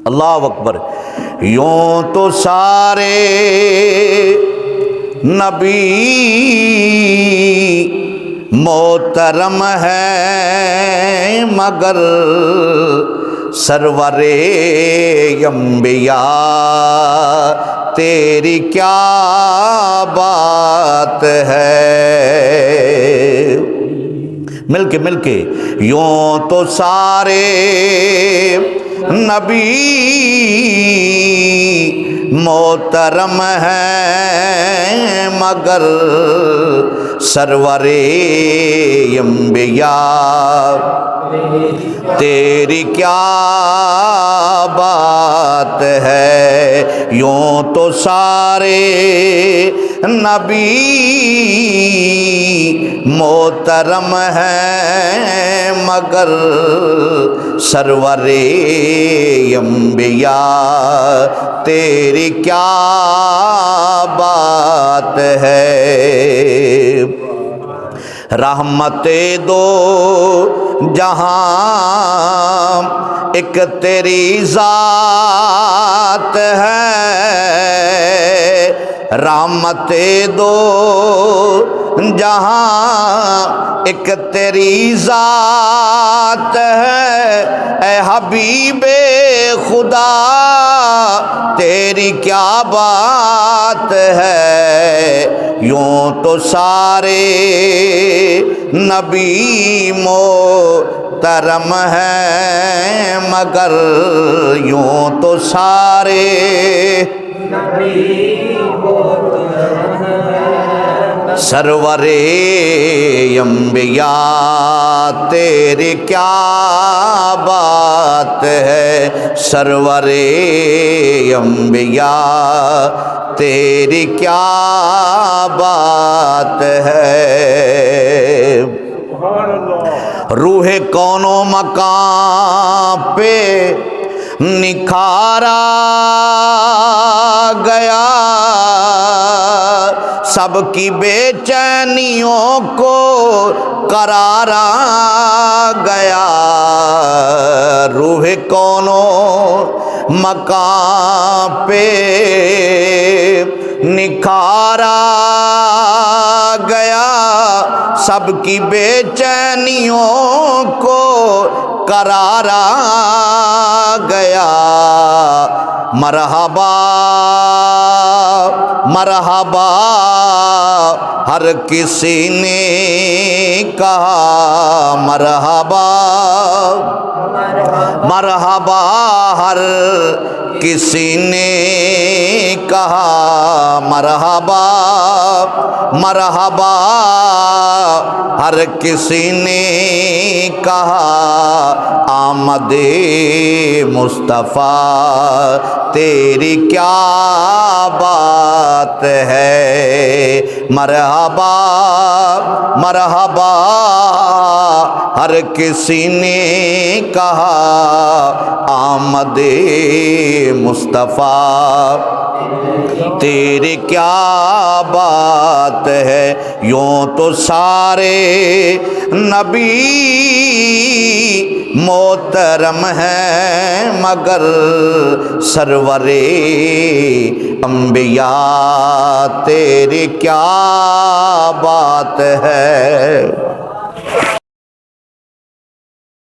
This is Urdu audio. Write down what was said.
اللہ اکبر۔ یوں تو سارے نبی محترم ہیں مگر سرور انبیاء تیری کیا بات ہے۔ مل کے یوں تو سارے نبی محترم ہیں مگر سرور انبیاء تیری کیا بات ہے۔ یوں تو سارے نبی محترم ہیں مگر سرور انبیاء تیری کیا بات ہے۔ رحمت دو جہاں ایک تیری ذات ہے، رحمت دو جہاں ایک تیری ذات ہے۔ اے حبیب خدا تیری کیا بات ہے۔ یوں تو سارے نبی محترم ہیں مگر یوں تو سارے سرور انبیاء تیری کیا بات ہے۔ سرور انبیاء تیری کیا بات ہے۔ روح کون و مقام پہ نکھارا گیا، سب کی بے چینیوں کو قرارا گیا۔ روح کون و مقام پہ نکھارا گیا، سب کی بے چینیوں کو قرارا گیا۔ مرحبا مرحبا ہر کسی نے کہا، مرحبا مرحبا ہر کسی نے کہا، مرحبا مرحبا ہر کسی نے کہا۔ آمد مصطفیٰ تیری کیا بات ہے۔ مرحبا مرحبا ہر کسی نے کہا، آمد مصطفیٰ تیری کیا بات ہے۔ یوں تو سارے نبی محترم ہیں مگر سرور انبیاء تیری کیا بات ہے۔